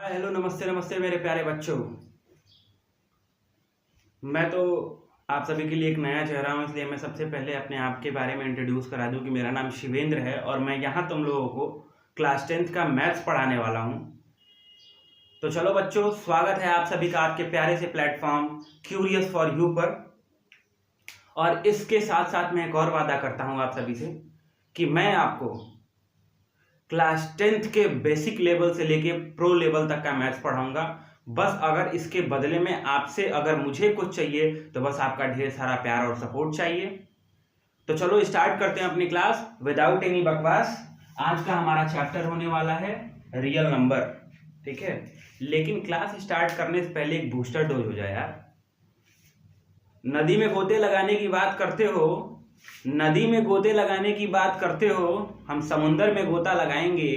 Hello नमस्ते नमस्ते मेरे प्यारे बच्चों। मैं तो आप सभी के लिए एक नया चेहरा हूँ, इसलिए मैं सबसे पहले अपने आप के बारे में इंट्रोड्यूस करा दूं कि मेरा नाम शिवेंद्र है और मैं यहाँ तुम लोगों को क्लास 10th का मैथ्स पढ़ाने वाला हूँ। तो चलो बच्चों, स्वागत है आप सभी का आपके प्यारे से प्लेटफॉर्म क्यूरियस फॉर यू पर। और इसके साथ साथ मैं एक और वादा करता हूँ आप सभी से कि मैं आपको क्लास 10th के बेसिक लेवल से लेके प्रो लेवल तक का मैथ्स पढ़ाऊंगा। बस अगर इसके बदले में आपसे अगर मुझे कुछ चाहिए तो बस आपका ढेर सारा प्यार और सपोर्ट चाहिए। तो चलो स्टार्ट करते हैं अपनी क्लास विदाउट एनी बकवास। आज का हमारा चैप्टर होने वाला है रियल नंबर, ठीक है। लेकिन क्लास स्टार्ट करने से पहले एक बूस्टर डोज हो जाए यार। नदी में गोते लगाने की बात करते हो, नदी में गोते लगाने की बात करते हो, हम समुंदर में गोता लगाएंगे।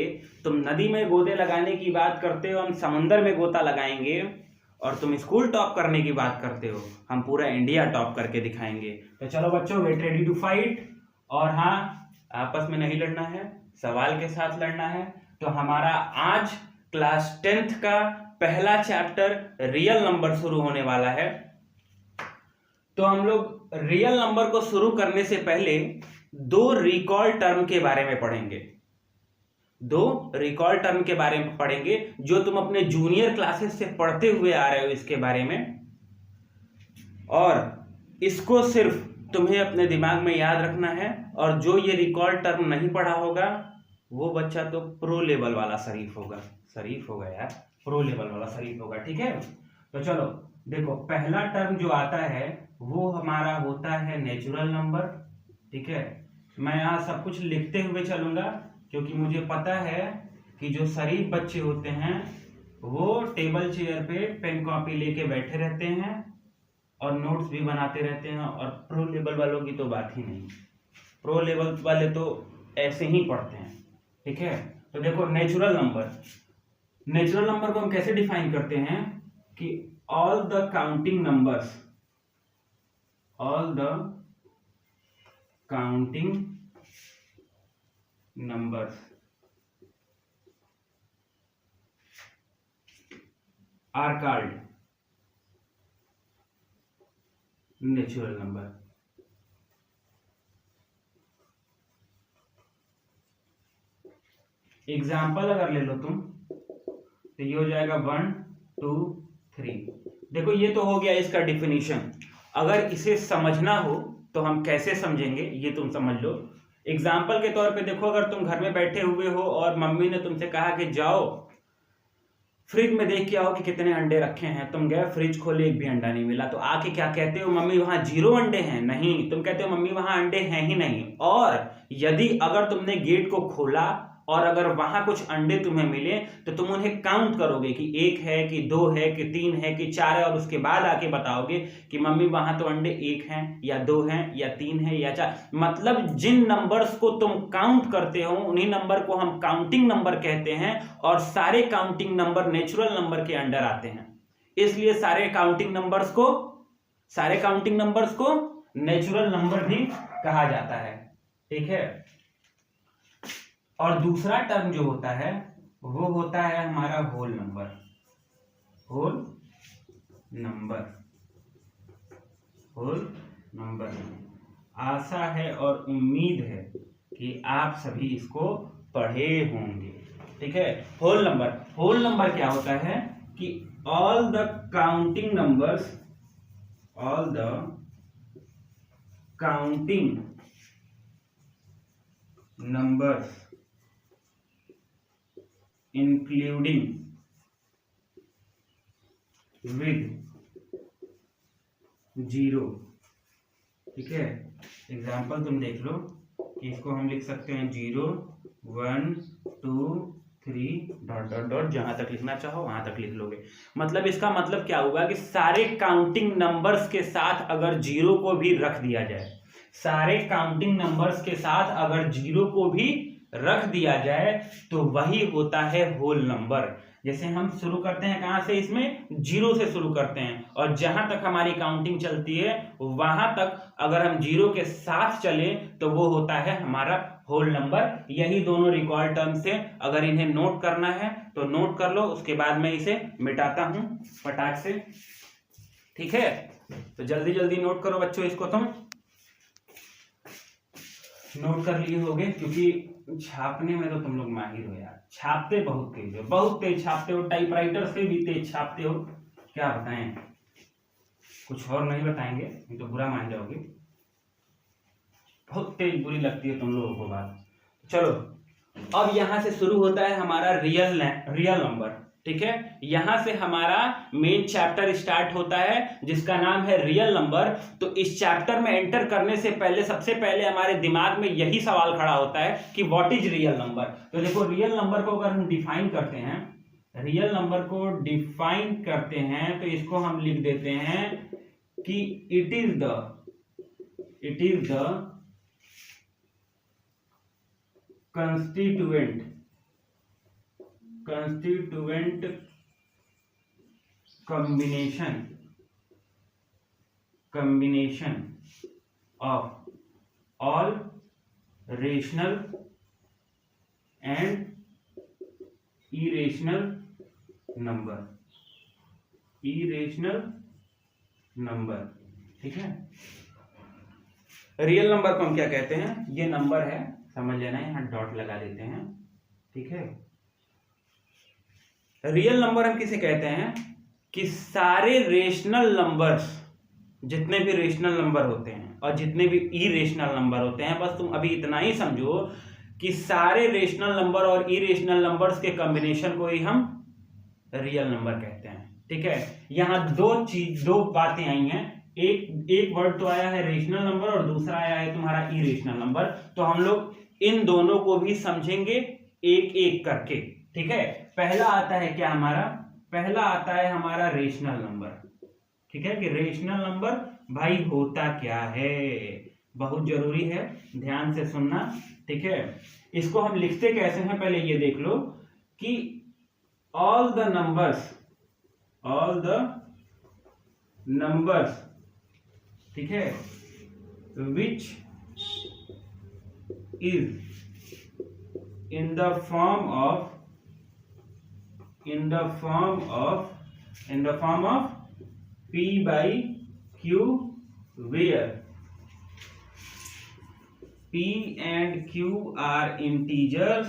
तुम नदी में गोते लगाने की बात करते हो, हम समुंदर में गोता लगाएंगे। और तुम स्कूल टॉप करने की बात करते हो, हम पूरा इंडिया टॉप करके दिखाएंगे। तो चलो बच्चों, गेट रेडी टू फाइट। और हाँ, आपस में नहीं लड़ना है, सवाल के साथ लड़ना है। तो हमारा आज क्लास 10th का पहला चैप्टर रियल नंबर शुरू होने वाला है। तो हम लोग रियल नंबर को शुरू करने से पहले दो रिकॉल टर्म के बारे में पढ़ेंगे। दो रिकॉल टर्म के बारे में पढ़ेंगे जो तुम अपने जूनियर क्लासेस से पढ़ते हुए आ रहे हो इसके बारे में। और इसको सिर्फ तुम्हें अपने दिमाग में याद रखना है। और जो ये रिकॉल टर्म नहीं पढ़ा होगा वो बच्चा तो प्रो लेवल वाला शरीफ होगा यार, प्रो लेवल वाला शरीफ होगा, ठीक है। तो चलो देखो, पहला टर्म जो आता है वो हमारा होता है नेचुरल नंबर, ठीक है। मैं यहाँ सब कुछ लिखते हुए चलूंगा क्योंकि मुझे पता है कि जो शरीफ बच्चे होते हैं वो टेबल चेयर पे पेन कॉपी लेके बैठे रहते हैं और नोट्स भी बनाते रहते हैं। और प्रो लेवल वालों की तो बात ही नहीं, प्रो लेवल वाले तो ऐसे ही पढ़ते हैं, ठीक है। तो देखो, नेचुरल नंबर को हम कैसे डिफाइन करते हैं कि all the counting numbers are called natural number। Example अगर ले लो तुम तो ये हो जाएगा 1 2 3। देखो, ये तो हो गया इसका डिफिनीशन। अगर इसे समझना हो तो हम कैसे समझेंगे ये तुम समझ लो। एग्जाम्पल के तौर पे देखो, अगर तुम घर में बैठे हुए हो और मम्मी ने तुमसे कहा कि जाओ फ्रिज में देख के आओ कि कितने अंडे रखे हैं। तुम गए, फ्रिज खोले, एक भी अंडा नहीं मिला। तो आके क्या कहते हो, मम्मी वहां 0 अंडे हैं? नहीं, तुम कहते हो मम्मी वहां अंडे हैं ही नहीं। और यदि अगर तुमने गेट को खोला और अगर वहां कुछ अंडे तुम्हें मिले तो तुम उन्हें काउंट करोगे कि 1 है कि 2 है कि 3 है कि 4 है। और उसके बाद आके बताओगे कि मम्मी वहां तो अंडे 1 हैं या 2 हैं या 3 है या 4। मतलब जिन नंबर्स को तुम काउंट करते हो उन्हीं नंबर को हम काउंटिंग नंबर कहते हैं। और सारे काउंटिंग नंबर नेचुरल नंबर के अंडर आते हैं, इसलिए सारे काउंटिंग नंबर्स को नेचुरल नंबर भी कहा जाता है, ठीक है। और दूसरा टर्म जो होता है वो होता है हमारा होल नंबर। आशा है और उम्मीद है कि आप सभी इसको पढ़े होंगे, ठीक है। होल नंबर क्या होता है कि all the counting numbers including with 0, ठीक है। एग्जाम्पल तुम देख लो कि इसको हम लिख सकते हैं 0 1 2 3 ... जहां तक लिखना चाहो वहां तक लिख लोगे। मतलब इसका मतलब क्या होगा कि सारे काउंटिंग नंबर्स के साथ अगर 0 को भी रख दिया जाए, तो वही होता है होल नंबर। जैसे हम शुरू करते हैं कहां से, इसमें 0 से शुरू करते हैं और जहां तक हमारी काउंटिंग चलती है वहां तक अगर हम 0 के साथ चले तो वो होता है हमारा होल नंबर। यही दोनों रिकॉर्ड टर्म्स है, अगर इन्हें नोट करना है तो नोट कर लो, उसके बाद मैं इसे मिटाता हूं फटाक से। ठीक है, तो जल्दी जल्दी नोट करो बच्चों, इसको तुम नोट कर लिए होगे, क्योंकि छापने में तो तुम लोग माहिर हो यार, छापते बहुत तेज हो, बहुत तेज छापते हो, टाइपराइटर से भी तेज छापते हो। क्या बताएं, कुछ और नहीं बताएंगे, नहीं तो बुरा मान जाओगे, बहुत तेज बुरी लगती है तुम लोगों को बात। चलो, अब यहां से शुरू होता है हमारा रियल नंबर। ठीक है, यहां से हमारा मेन चैप्टर स्टार्ट होता है जिसका नाम है रियल नंबर। तो इस चैप्टर में एंटर करने से पहले सबसे पहले हमारे दिमाग में यही सवाल खड़ा होता है कि व्हाट इज रियल नंबर। तो देखो, रियल नंबर को अगर हम डिफाइन करते हैं, रियल नंबर को डिफाइन करते हैं तो इसको हम लिख देते हैं कि it is the constituent combination of all rational and irrational number। ठीक है, रियल नंबर को हम क्या कहते हैं, ये नंबर है, समझ लेना, यहां डॉट लगा देते हैं। ठीक है, रियल नंबर हम किसे कहते हैं कि सारे रेशनल नंबर्स, जितने भी रेशनल नंबर होते हैं और जितने भी इरेशनल नंबर होते हैं, बस तुम अभी इतना ही समझो कि सारे रेशनल नंबर और इरेशनल नंबर्स के कॉम्बिनेशन को ही हम रियल नंबर कहते हैं। ठीक है, यहां दो बातें आई हैं, एक वर्ड तो आया है रेशनल नंबर और दूसरा आया है तुम्हारा इरेशनल नंबर। तो हम लोग इन दोनों को भी समझेंगे एक एक करके। ठीक है, पहला आता है क्या हमारा, पहला आता है हमारा रेशनल नंबर। ठीक है, कि रेशनल नंबर भाई होता क्या है, बहुत जरूरी है, ध्यान से सुनना। ठीक है, इसको हम लिखते कैसे हैं, पहले ये देख लो कि ऑल द नंबर्स, ठीक है, which is in the form of p by q, where p and q are integers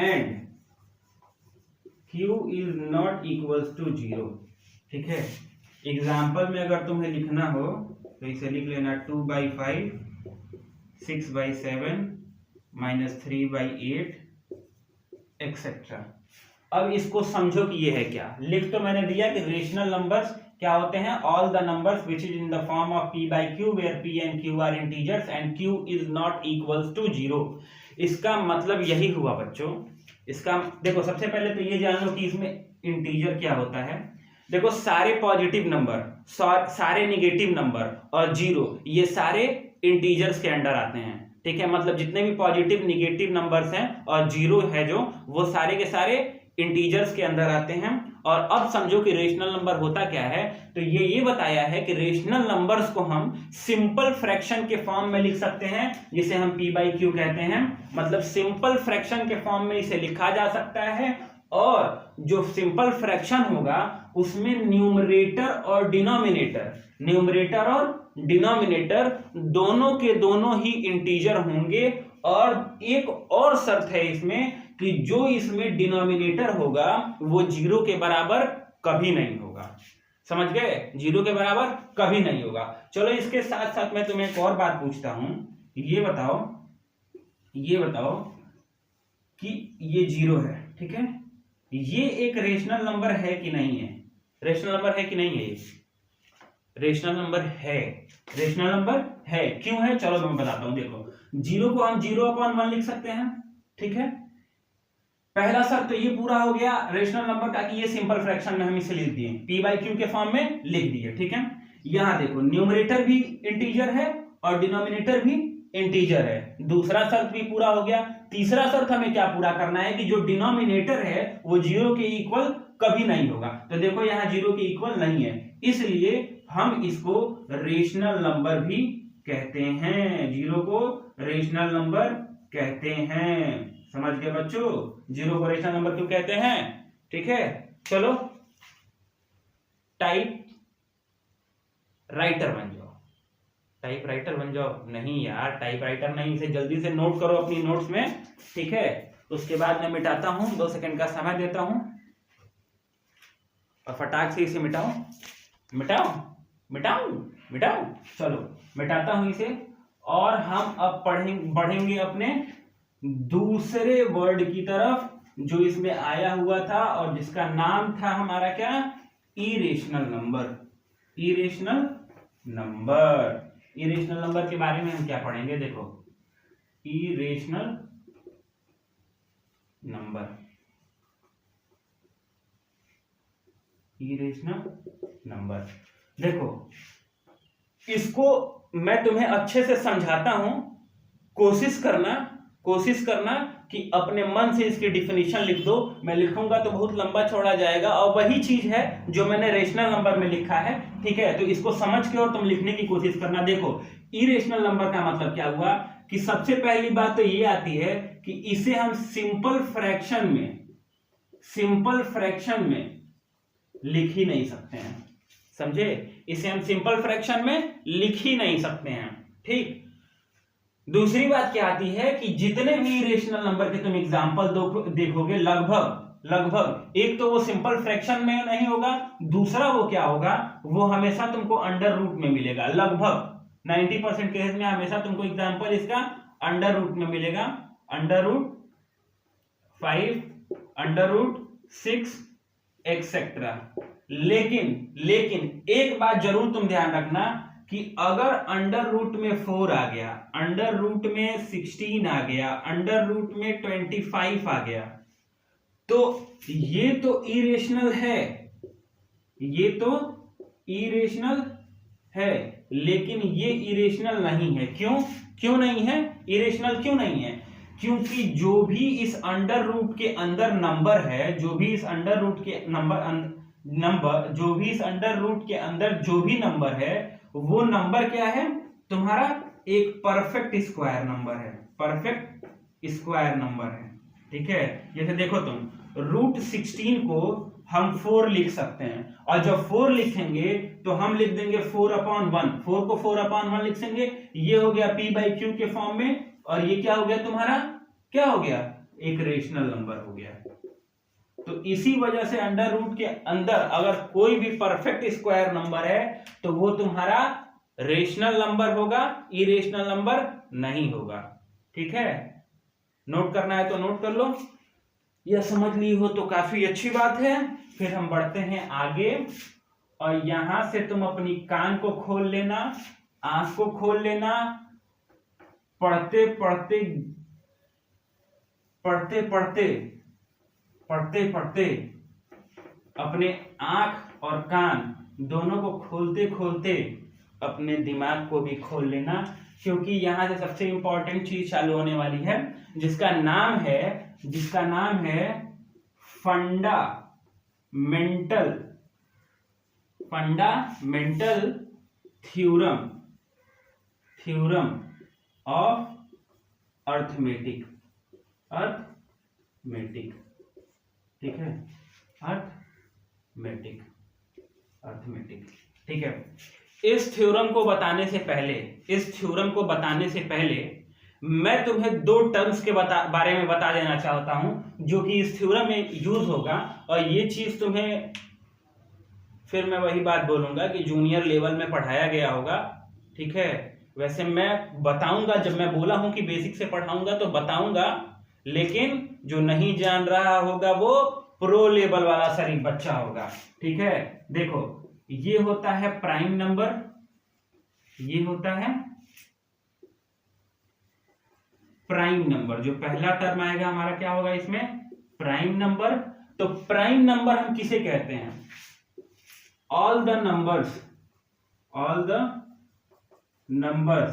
and q is not equals to 0। ठीक है, एग्जाम्पल में अगर तुम्हें लिखना हो तो इसे लिख लेना 2/5, 6/7, -3/8 एक्सेट्रा। अब इसको समझो कि ये है क्या, लिख तो मैंने दिया कि रेशनल नंबर्स क्या होते हैं, all the numbers which is in the form of p by q where p and q are integers and q is not equals to 0। इसका मतलब यही हुआ बच्चों। इसका देखो, सबसे पहले तो ये जान लो कि इसमें इंटीजर क्या होता है। देखो, सारे पॉजिटिव नंबर, सारे निगेटिव नंबर और 0, ये सारे इंटीजर्स के अंडर आते हैं। ठीक है, मतलब जितने भी पॉजिटिव निगेटिव नंबर्स हैं और 0 है जो, वो सारे के सारे इंटीजर्स के अंदर आते हैं। और अब समझो कि रेशनल नंबर होता क्या है, तो ये बताया है कि रेशनल नंबर्स को हम सिंपल फ्रैक्शन के फॉर्म में लिख सकते हैं, जिसे हम p by q कहते हैं। मतलब सिंपल फ्रैक्शन के फॉर्म में इसे लिखा जा सकता है, और जो सिंपल फ्रैक्शन होगा उसमें न्यूमरेटर और डिनोमिनेटर दोनों के दोनों ही इंटीजर होंगे। और एक और शर्त है इसमें कि जो इसमें डिनोमिनेटर होगा वो 0 के बराबर कभी नहीं होगा। समझ गए, 0 के बराबर कभी नहीं होगा। चलो, इसके साथ साथ मैं तुम्हें एक और बात पूछता हूं, ये बताओ कि ये 0 है, ठीक है, ये एक रेशनल नंबर है कि नहीं है, रेशनल नंबर है कि नहीं है, ये रेशनल नंबर है। क्यों है, चलो मैं बताता हूं। देखो, 0 को हम 0/1 लिख सकते हैं। ठीक है, पहला शर्त तो ये पूरा हो गया रेशनल नंबर का कि ये सिंपल फ्रैक्शन में हम इसे लिख दिए, p by q के फॉर्म में लिख दिए। ठीक है, यहां देखो, न्यूमरेटर भी इंटीजर है और डिनोमिनेटर भी इंटीजर है। दूसरा शर्त भी पूरा हो गया। तीसरा शर्त हमें क्या पूरा करना है कि जो डिनोमिनेटर है वो 0 के इक्वल कभी नहीं होगा। तो देखो, यहां 0 के इक्वल नहीं है, इसलिए हम इसको रेशनल नंबर भी कहते हैं, जीरो को रेशनल नंबर कहते हैं। समझ गए बच्चों, जीरो को रेशनल नंबर क्यों कहते हैं? ठीक है, चलो टाइप राइटर बन जाओ। टाइप राइटर बन जाओ? नहीं यार, टाइप राइटर नहीं, इसे जल्दी से नोट करो अपनी नोट्स में, ठीक है। उसके बाद मैं मिटाता हूं, 2 सेकंड का समय देता हूं और फटाक से इसे मिटाओ। मिटाओ मिटाओ मिटाओ, चलो मिटाता हूं इसे। और हम अब बढ़ेंगे अपने दूसरे वर्ड की तरफ जो इसमें आया हुआ था और जिसका नाम था हमारा क्या? Irrational number. Irrational number. Irrational number के बारे में हम क्या पढ़ेंगे? देखो, इरेशनल नंबर, इरेशनल नंबर। देखो, इसको मैं तुम्हें अच्छे से समझाता हूं, कोशिश करना कि अपने मन से इसकी डिफिनीशन लिख दो। मैं लिखूंगा तो बहुत लंबा चौड़ा जाएगा और वही चीज है जो मैंने रेशनल नंबर में लिखा है, ठीक है। तो इसको समझ के और तुम लिखने की कोशिश करना। देखो, इरेशनल नंबर का मतलब क्या हुआ कि सबसे पहली बात तो ये आती है कि इसे हम सिंपल फ्रैक्शन में लिख ही नहीं सकते हैं, समझे? इसे हम सिंपल फ्रैक्शन में लिख ही नहीं सकते हैं, ठीक। दूसरी बात क्या आती है कि जितने भी इरेशनल नंबर के तुम एग्जांपल देखोगे, लगभग एक तो वो सिंपल फ्रैक्शन में नहीं होगा, दूसरा वो क्या होगा, वो हमेशा तुमको अंडर रूट में मिलेगा। लगभग 90% केस में हमेशा तुमको एग्जांपल इसका अंडर रूट में मिलेगा। Under root 5, under root 6 etcetera. लेकिन एक बात जरूर तुम ध्यान रखना कि अगर अंडर रूट में 4 आ गया, अंडर रूट में 16 आ गया, अंडर रूट में 25 आ गया, तो ये तो इरेशनल है, ये तो इरेशनल है, लेकिन ये इरेशनल नहीं है। क्यों नहीं है? इरेशनल क्यों नहीं है? क्योंकि जो भी इस अंडर रूट के अंदर नंबर है, जो भी इस अंडर रूट के अंदर जो भी नंबर है, वो नंबर क्या है? तुम्हारा एक परफेक्ट स्क्वायर नंबर है, परफेक्ट स्क्वायर नंबर है, ठीक है। जैसे देखो तुम, रूट 16 को हम 4 लिख सकते हैं, और जब 4 लिखेंगे तो हम लिख देंगे 4/1। 4 को 4/1 लिख देंगे, ये हो गया p/q के फॉर्म में, और ये क्या हो गया तुम्हारा? क्या हो गया? एक रेशनल नंबर हो गया। तो इसी वजह से अंडर रूट के अंदर अगर कोई भी परफेक्ट स्क्वायर नंबर है तो वो तुम्हारा रेशनल नंबर होगा, इरेशनल नंबर नहीं होगा, ठीक है। नोट करना है तो नोट कर लो, यह समझ ली हो तो काफी अच्छी बात है। फिर हम बढ़ते हैं आगे, और यहां से तुम अपनी कान को खोल लेना, आंख को खोल लेना। पढ़ते पढ़ते अपने आंख और कान दोनों को खोलते अपने दिमाग को भी खोल लेना, क्योंकि यहां से सबसे इंपॉर्टेंट चीज चालू होने वाली है, जिसका नाम है फंडामेंटल थ्योरम ऑफ अर्थमेटिक, ठीक है, अर्थमेटिक, ठीक है। इस थ्योरम को बताने से पहले मैं तुम्हें 2 टर्म्स के बारे में बता देना चाहता हूं जो कि इस थ्योरम में यूज होगा, और ये चीज तुम्हें फिर मैं वही बात बोलूंगा कि जूनियर लेवल में पढ़ाया गया होगा, ठीक है। वैसे मैं बताऊंगा, जब मैं बोला हूं कि बेसिक से पढ़ाऊंगा तो बताऊंगा, लेकिन जो नहीं जान रहा होगा वो प्रो लेवल वाला शरीफ बच्चा होगा, ठीक है। देखो, ये होता है प्राइम नंबर, ये होता है प्राइम नंबर। जो पहला टर्म आएगा हमारा क्या होगा इसमें? Prime number. तो प्राइम नंबर हम किसे कहते हैं? All the numbers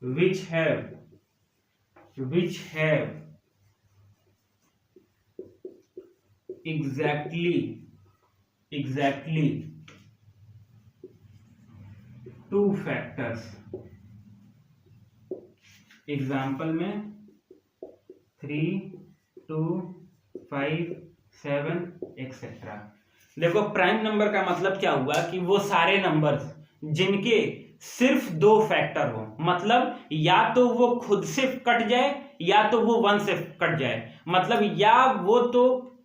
which have exactly two factors. Example में 3, 2, 5, 7 एक्सेट्रा। देखो प्राइम नंबर का मतलब क्या हुआ कि वो सारे नंबर्स जिनके सिर्फ दो फैक्टर हो, मतलब या तो वो खुद से कट जाए या तो वो 1 से कट जाए, मतलब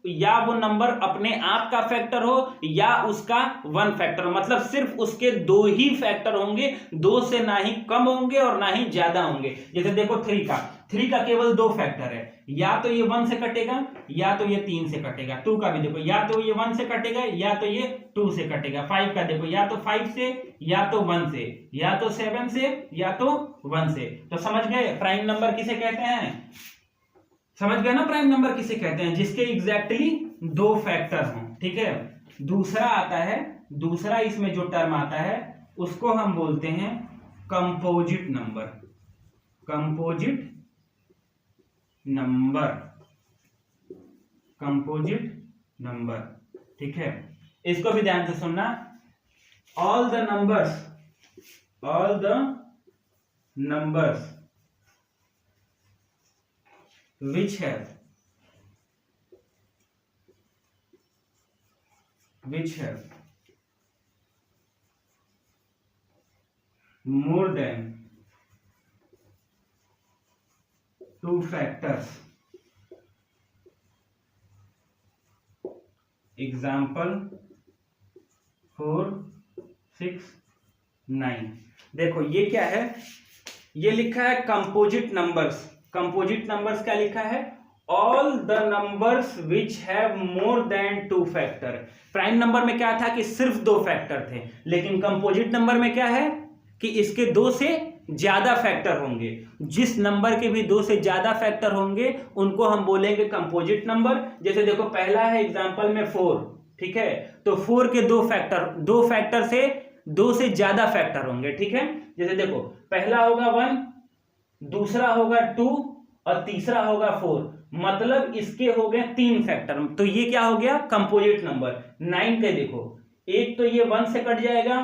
या वो नंबर अपने आप का फैक्टर हो या उसका 1 फैक्टर हो, मतलब सिर्फ उसके दो ही फैक्टर होंगे, दो से ना ही कम होंगे और ना ही ज्यादा होंगे। जैसे देखो 3 का केवल दो फैक्टर है, या तो ये 1 से कटेगा या तो ये 3 से कटेगा। 2 का भी देखो या तो ये 1 से कटेगा या तो ये 2 से कटेगा। 5 का देखो या तो 5 से या तो 1 से या तो 7 से या तो 1 से। तो समझ गए प्राइम नंबर किसे कहते हैं? समझ गए ना प्राइम नंबर किसे कहते हैं? जिसके एग्जैक्टली दो फैक्टर हों। ठीक है, दूसरा आता है, दूसरा इसमें जो टर्म आता है उसको हम बोलते हैं composite number. Composite number, composite number. ठीक है, इसको भी ध्यान से सुनना। All the numbers which have more than 2 factors, example 4, 6, 9। देखो ये क्या है, ये लिखा है कंपोजिट नंबर्स। कंपोजिट नंबर्स क्या लिखा है? All the numbers which have more than 2 factor. Prime number में क्या था कि सिर्फ 2 फैक्टर थे, लेकिन कंपोजिट नंबर में क्या है कि इसके 2 से ज्यादा फैक्टर होंगे। जिस नंबर के भी 2 से ज्यादा फैक्टर होंगे उनको हम बोलेंगे कंपोजिट नंबर। जैसे देखो पहला है एग्जांपल में 4, ठीक है, तो 4 के 2 फैक्टर से 2 से ज्यादा फैक्टर होंगे। ठीक है, जैसे देखो पहला होगा 1, दूसरा होगा 2 और तीसरा होगा 4, मतलब इसके हो गए 3 फैक्टर। तो ये क्या हो गया? Composite number. 9 के देखो, एक तो ये 1 से कट जाएगा,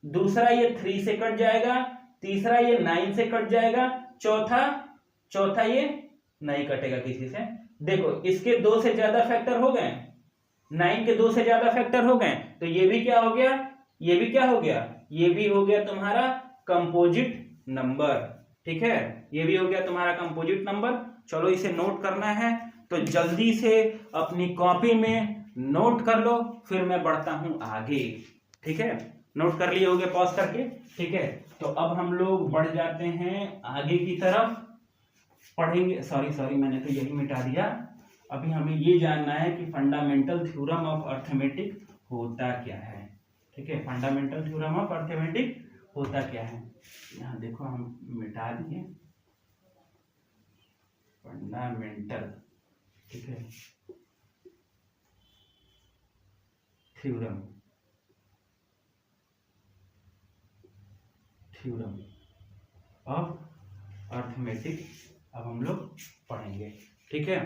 दूसरा ये 3 से कट जाएगा, तीसरा ये 9 से कट जाएगा, चौथा ये नहीं कटेगा किसी से। देखो इसके 2 से ज्यादा फैक्टर हो गए, 9 के 2 से ज्यादा फैक्टर हो गए, तो ये भी क्या हो गया? ये भी क्या हो गया? ये भी हो गया तुम्हारा कंपोजिट नंबर। ठीक है, ये भी हो गया तुम्हारा कंपोजिट नंबर। चलो इसे नोट करना है तो जल्दी से अपनी कॉपी में नोट कर लो, फिर मैं बढ़ता हूं आगे। ठीक है, नोट कर लिए होगे पॉज करके। ठीक है, तो अब हम लोग बढ़ जाते हैं आगे की तरफ, पढ़ेंगे। सॉरी मैंने तो यही मिटा दिया। अभी हमें ये जानना है कि फंडामेंटल थ्योरम ऑफ अर्थमेटिक होता क्या है। ठीक है, फंडामेंटल थ्योरम ऑफ अर्थमेटिक होता क्या है। यहाँ देखो हम मिटा दिए फंडामेंटल, ठीक है, थ्योरम ऑफ अर्थमेटिक अब हम लोग पढ़ेंगे। ठीक है,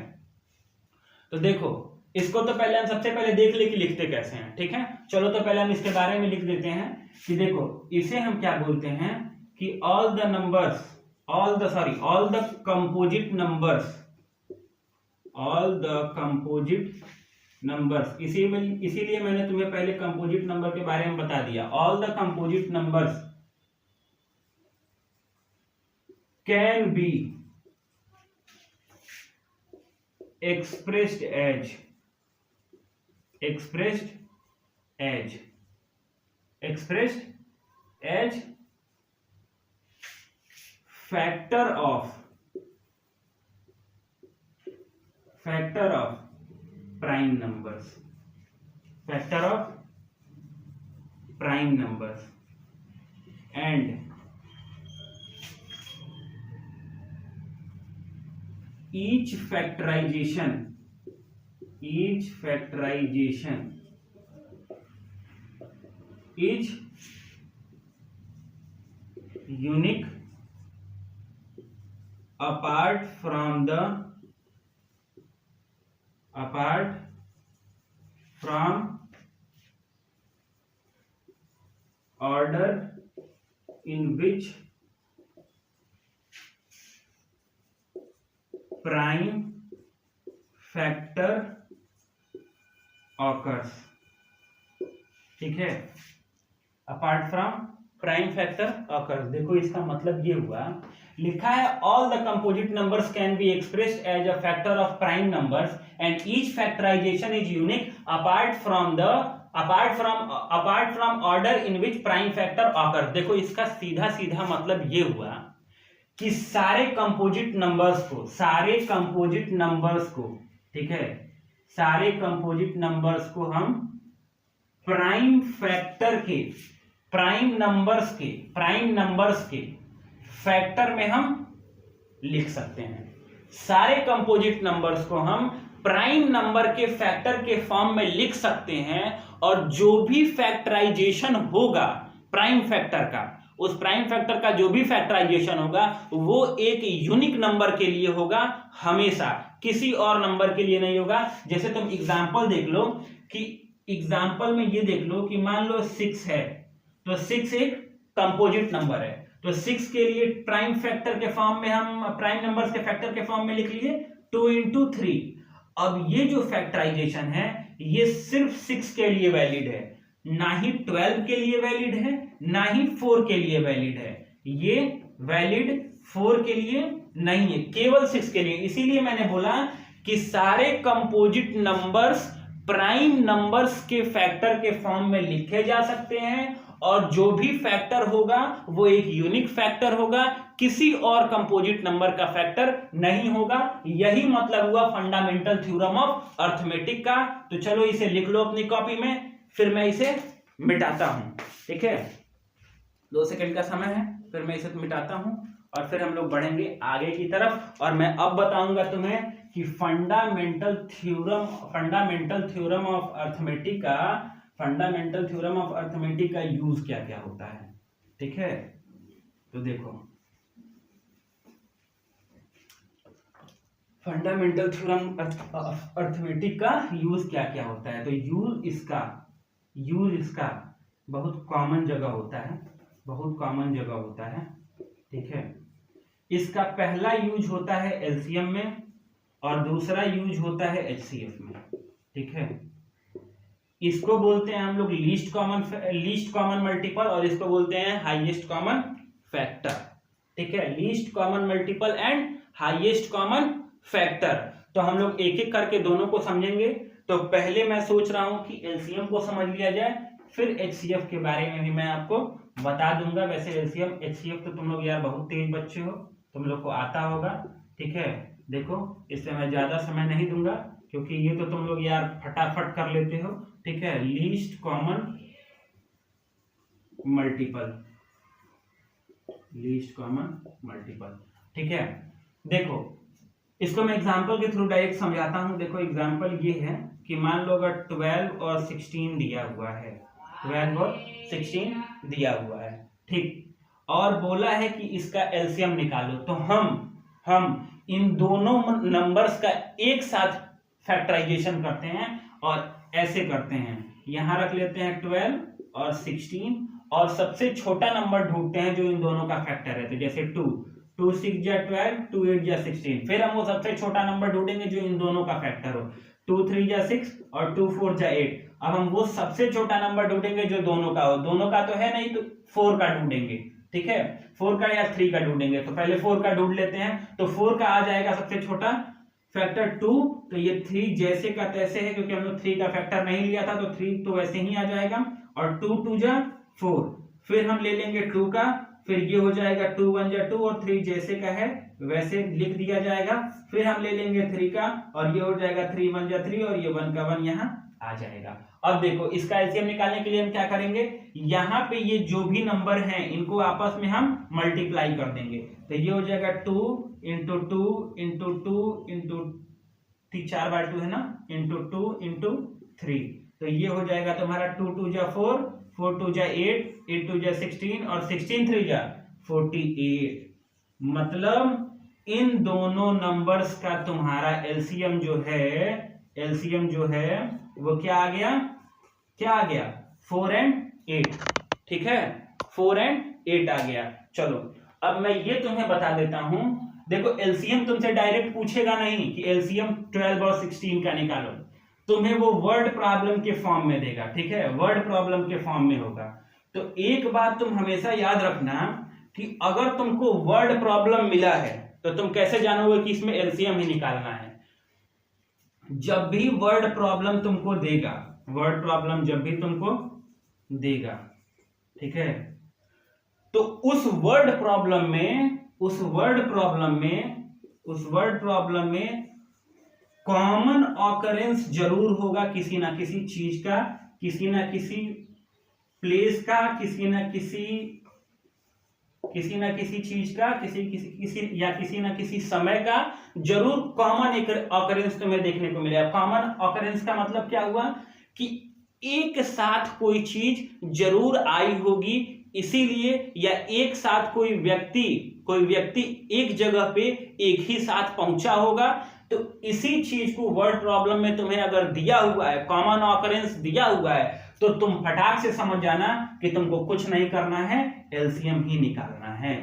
तो देखो इसको तो पहले हम सबसे पहले देख ले कि लिखते कैसे हैं। ठीक है, चलो तो पहले हम इसके बारे में लिख देते हैं कि देखो इसे हम क्या बोलते हैं कि ऑल द कंपोजिट नंबर्स, इसीलिए मैंने तुम्हें पहले कंपोजिट नंबर के बारे में बता दिया। All the composite numbers can B expressed as factor of prime numbers, and each factorization is unique apart from order in which prime factor occurs, ठीक है, apart from prime factor occurs। देखो इसका मतलब ये हुआ, लिखा है all the composite numbers can be expressed as a factor of prime numbers and each factorization is unique apart from order in which prime factor occurs. देखो इसका सीधा सीधा मतलब ये हुआ कि सारे कंपोजिट नंबर्स को, ठीक है, सारे कंपोजिट नंबर्स को हम प्राइम फैक्टर के, प्राइम नंबर्स के फैक्टर में हम लिख सकते हैं। सारे कंपोजिट नंबर्स को हम प्राइम नंबर के फैक्टर के फॉर्म में लिख सकते हैं, और जो भी फैक्टराइजेशन होगा प्राइम फैक्टर का, उस प्राइम फैक्टर का जो भी फैक्टराइजेशन होगा वो एक यूनिक नंबर के लिए होगा, हमेशा किसी और नंबर के लिए नहीं होगा। जैसे तुम एग्जांपल देख लो कि एग्जांपल में ये देख लो कि मान लो 6 है, तो 6 एक कंपोजिट नंबर है, तो 6 के लिए प्राइम फैक्टर के फॉर्म में हम प्राइम नंबर्स के फैक्टर के फॉर्म में लिख लिए 2 into 3। अब ये जो फैक्टराइजेशन है ये सिर्फ 6 के लिए वैलिड है, ना ही 12 के लिए वैलिड है, ना ही 4 के लिए वैलिड है। ये वैलिड 4 के लिए नहीं है, केवल 6 के लिए। इसीलिए मैंने बोला कि सारे कंपोजिट नंबर्स प्राइम नंबर्स के फैक्टर के फॉर्म में लिखे जा सकते हैं, और जो भी फैक्टर होगा वो एक यूनिक फैक्टर होगा, किसी और कंपोजिट नंबर का फैक्टर नहीं होगा। यही मतलब हुआ फंडामेंटल थ्योरम ऑफ अर्थमेटिक का। तो चलो इसे लिख लो अपनी कॉपी में, फिर मैं इसे मिटाता हूं, ठीक है, 2 सेकंड का समय है, फिर मैं इसे मिटाता हूं और फिर हम लोग बढ़ेंगे आगे की तरफ। और मैं अब बताऊंगा तुम्हें कि फंडामेंटल थ्योरम ऑफ अर्थमेटिक का यूज क्या क्या होता है, ठीक है। तो देखो फंडामेंटल थ्योरम ऑफ अर्थमेटिक का यूज क्या क्या होता है। तो यूज इसका बहुत कॉमन जगह होता है, ठीक है। इसका पहला यूज होता है एलसीएम में और दूसरा यूज होता है एचसीएफ में, ठीक है। इसको बोलते हैं हम लोग लीस्ट कॉमन मल्टीपल, और इसको बोलते हैं हाईएस्ट कॉमन फैक्टर, ठीक है। Least common multiple and highest common factor. तो हम लोग एक एक करके दोनों को समझेंगे। तो पहले मैं सोच रहा हूं कि एलसीएम को समझ लिया जाए, फिर एचसीएफ के बारे में भी मैं आपको बता दूंगा। वैसे एलसीएम एचसीएफ तो तुम लोग यार बहुत तेज बच्चे हो, तुम लोग को आता होगा, ठीक है। देखो इससे मैं ज्यादा समय नहीं दूंगा क्योंकि ये तो तुम लोग यार फटाफट कर लेते हो, ठीक है। लीस्ट कॉमन मल्टीपल, ठीक है। देखो इसको मैं एग्जांपल के थ्रू डायरेक्ट समझाता हूं। देखो एग्जांपल ये है कि मान लो अगर 12 और 16 दिया हुआ है, 12 और 16 दिया हुआ है, ठीक, और बोला है कि इसका एलसीएम निकालो। तो हम इन दोनों नंबर्स का एक साथ फैक्टराइजेशन करते हैं और ऐसे करते हैं, यहां रख लेते हैं 12 और 16 और सबसे छोटा नंबर ढूंढते हैं जो इन दोनों का फैक्टर है। तो जैसे 2 6 जा 12, 2 8 जा 16। फिर हम वो सबसे छोटा नंबर ढूंढेंगे जो इन दोनों का फैक्टर हो, 2 3 जा 6 और 2 4 जा 8। अब हम वो सबसे छोटा नंबर ढूंढेंगे जो दोनों का हो, दोनों का तो है नहीं तो 4 का ढूंढेंगे, ठीक है। 4 का या 3 का ढूंढेंगे। तो पहले 4 का ढूंढ लेते हैं। तो 4 का आ जाएगा सबसे छोटा फैक्टर 2, तो ये 3 जैसे का तैसे है क्योंकि हम लोग 3 का फैक्टर नहीं लिया था, तो 3 तो वैसे ही आ जाएगा। और 2 2 जा 4, फिर हम ले लेंगे 2 का, फिर ये हो जाएगा 2 1 जा 2 और 3 जैसे का है वैसे लिख दिया जाएगा। फिर हम ले लेंगे 3 का और ये हो जाएगा 3 1 जा 3 और ये 1 का 1 यहाँ आ जाएगा। अब देखो इसका एलसीएम निकालने के लिए हम क्या करेंगे, यहाँ पे ये जो भी नंबर हैं इनको आपस में हम मल्टीप्लाई कर देंगे। तो ये हो जाएगा 2 इंटू 2 इंटू 2 इंटू 4 बार 2 है ना, इंटू 2 इंटू 3। तो ये हो जाएगा तुम्हारा 2 2 जा 4, 4 2 जा 8, 8 2 जा 16 और 16 3 जा 48। मतलब इन दोनों नंबर्स का तुम्हारा एलसीएम जो है वो क्या आ गया 4 and 8, ठीक है, 4 and 8 आ गया। चलो अब मैं ये तुम्हें बता देता हूं, देखो एलसीएम तुमसे डायरेक्ट पूछेगा नहीं कि एलसीएम 12 और 16 का निकालो, तुम्हें वो वर्ड प्रॉब्लम के फॉर्म में देगा, ठीक है, वर्ड प्रॉब्लम के फॉर्म में होगा। तो एक बात तुम हमेशा याद रखना कि अगर तुमको वर्ड प्रॉब्लम मिला है तो तुम कैसे जानोगे कि इसमें एलसीएम ही निकालना है? जब भी वर्ड प्रॉब्लम तुमको देगा, वर्ड प्रॉब्लम जब भी तुमको देगा, ठीक है, तो उस वर्ड प्रॉब्लम में कॉमन ऑकरेंस जरूर होगा किसी ना किसी चीज का, किसी ना किसी प्लेस का, किसी ना किसी चीज का, किसी ना किसी समय का जरूर कॉमन ऑकरेंस तुम्हें देखने को मिलेगा। कॉमन ऑकरेंस का मतलब क्या हुआ कि एक साथ कोई चीज जरूर आई होगी, इसीलिए, या एक साथ कोई व्यक्ति एक जगह पे एक ही साथ पहुंचा होगा। तो इसी चीज को वर्ड प्रॉब्लम में तुम्हें अगर दिया हुआ है, कॉमन ऑकरेंस दिया हुआ है, तो तुम फटाक से समझ जाना कि तुमको कुछ नहीं करना है, एलसीएम ही निकालना है,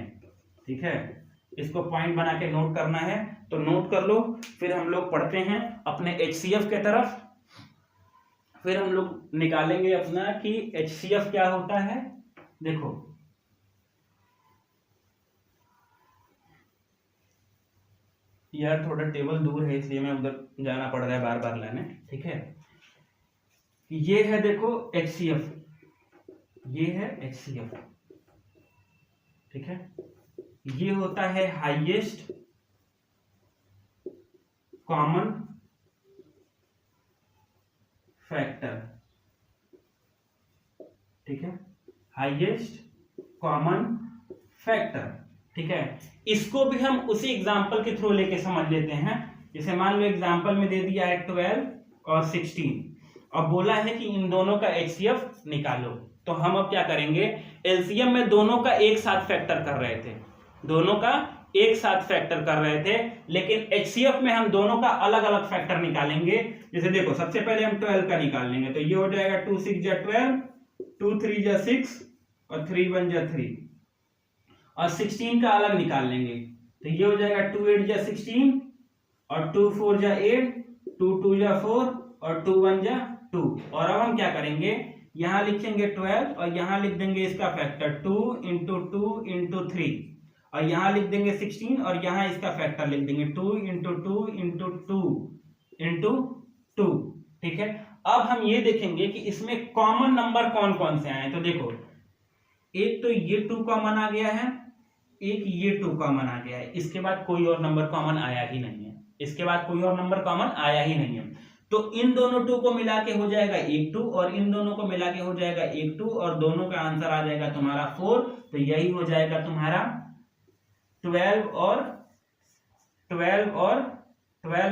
ठीक है। इसको पॉइंट बना के नोट करना है तो नोट कर लो। फिर हम लोग पढ़ते हैं अपने एचसीएफ के तरफ, फिर हम लोग निकालेंगे अपना कि एचसीएफ क्या होता है। देखो यार थोड़ा टेबल दूर है इसलिए मैं उधर जाना पड़ रहा है बार बार लाने, ठीक है। ये है देखो एचसीएफ, ये है एचसीएफ, ठीक है। ये होता है हाईएस्ट कॉमन फैक्टर, ठीक है, हाईएस्ट कॉमन फैक्टर, ठीक है। इसको भी हम उसी एग्जांपल के थ्रू लेके समझ लेते हैं। जैसे मान लो एग्जांपल में दे दिया है 12 और 16, अब बोला है कि इन दोनों का एचसीएफ निकालो, तो हम अब क्या करेंगे, एलसीएम में दोनों का एक साथ फैक्टर कर रहे थे, दोनों का एक साथ फैक्टर कर रहे थे, लेकिन एचसीएफ में हम दोनों का अलग अलग फैक्टर निकालेंगे। जैसे देखो सबसे पहले हम 12 का निकाल लेंगे, तो ये हो जाएगा 2 6 जा 12, 2 3 जा 6 और 3 1 जा 3, और 16 का अलग निकाल लेंगे, तो ये हो जाएगा 2 8 जा 16 और 2 4 जा 8, 2 2 जा 4 और 2 1 जा 2। और अब हम क्या करेंगे, यहां लिखेंगे 12 और यहां लिख देंगे इसका फैक्टर 2 इंटू 2 इंटू 3, और यहां लिख देंगे 16 और यहां इसका फैक्टर लिख देंगे 2 इंटू 2 इंटू 2 इंटू 2, ठीक है। अब हम ये देखेंगे कि इसमें कॉमन नंबर कौन कौन से आए हैं। तो देखो एक तो ये 2 कॉमन आ गया है, एक ये 2 कॉमन आ गया है, इसके बाद कोई और नंबर कॉमन आया ही नहीं है, इसके बाद कोई और नंबर कॉमन आया ही नहीं है। तो इन दोनों 2 को मिला के हो जाएगा 1 2, और इन दोनों को मिला के हो जाएगा 1 2, और दोनों का आंसर आ जाएगा तुम्हारा 4। तो यही हो जाएगा तुम्हारा 12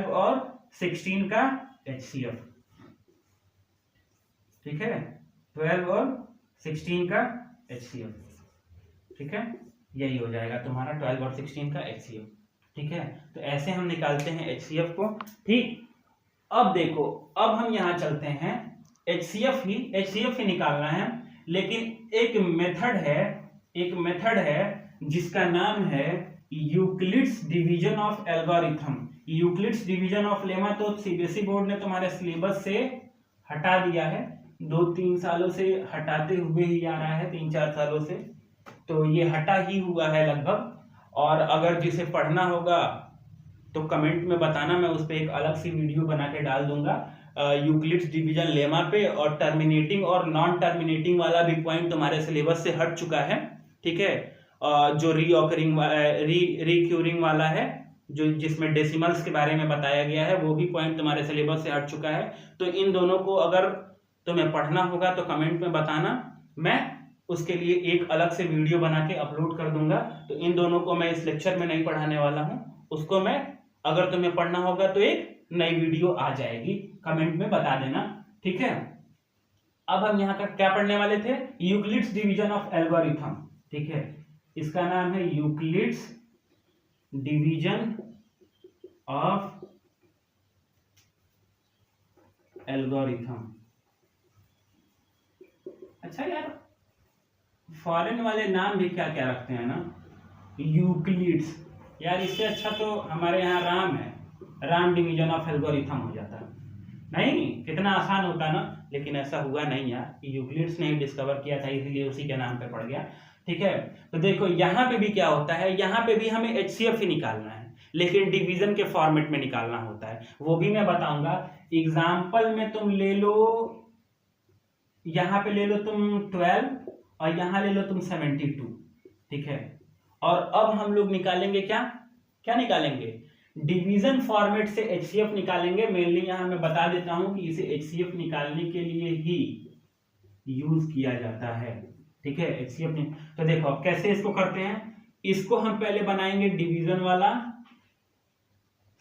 और 16 का एचसीएफ, ठीक है, 12 और 16 का एचसीएफ, ठीक है, यही हो जाएगा तुम्हारा 12 और 16 का एचसीएफ, ठीक है। तो ऐसे हम निकालते हैं एचसीएफ को, ठीक। अब देखो, अब हम यहां चलते हैं, एचसीएफ ही निकालना है, लेकिन एक मेथड है जिसका नाम है Euclid's division of algorithm. Euclid's division of lemma तो सीबीएसई बोर्ड ने तुम्हारे सिलेबस से हटा दिया है, 2-3 सालों से हटाते हुए ही आ रहा है, 3-4 सालों से, तो ये हटा ही हुआ है लगभग। और अगर जिसे पढ़ना होगा तो कमेंट में बताना, मैं उस पर एक अलग सी वीडियो बना के डाल दूंगा यूक्लिड्स डिवीजन लेमा पे। और टर्मिनेटिंग और नॉन टर्मिनेटिंग वाला भी पॉइंट तुम्हारे सिलेबस से हट चुका है, ठीक है। जो रिक्यूरिंग वाला है, जो जिसमें डेसिमल्स के बारे में बताया गया है, वो भी पॉइंट तुम्हारे सिलेबस से हट चुका है। तो इन दोनों को अगर तुम्हें पढ़ना होगा तो कमेंट में बताना, मैं उसके लिए एक अलग से वीडियो बना के अपलोड कर दूंगा। तो इन दोनों को मैं इस लेक्चर में नहीं पढ़ाने वाला हूं, उसको मैं, अगर तुम्हें पढ़ना होगा तो एक नई वीडियो आ जाएगी, कमेंट में बता देना, ठीक है। अब हम यहाँ का क्या पढ़ने वाले थे, यूक्लिड्स डिवीजन ऑफ एल्गोरिथम, ठीक है, इसका नाम है यूक्लिड्स डिवीजन ऑफ एल्गोरिथम। अच्छा यार फॉरेन वाले नाम भी क्या क्या रखते हैं ना, यूक्लिड्स। यार इससे अच्छा तो हमारे यहाँ राम है, राम डिवीजन ऑफ एल्गोरिथम हो जाता है। नहीं, कितना आसान होता ना, लेकिन ऐसा हुआ नहीं यार, यूक्लिड्स ने ही डिस्कवर किया था, इसलिए उसी के नाम पे पड़ गया। ठीक है, तो देखो यहाँ पे भी क्या होता है, यहाँ पे भी हमें HCF ही निकालना है, लेकिन डिवीजन के फॉर्मेट में निकालना होता है, वो भी मैं बताऊंगा। एग्जाम्पल में तुम ले लो, यहाँ पे ले लो तुम 12 और यहाँ ले लो तुम 72। ठीक है, और अब हम लोग निकालेंगे क्या क्या निकालेंगे, डिवीजन फॉर्मेट से HCF निकालेंगे। मेनली यहाँ मैं बता देता हूं कि इसे HCF निकालने के लिए ही यूज किया जाता है। ठीक है, HCF नहीं। तो देखो अब कैसे इसको करते हैं, इसको हम पहले बनाएंगे डिवीजन वाला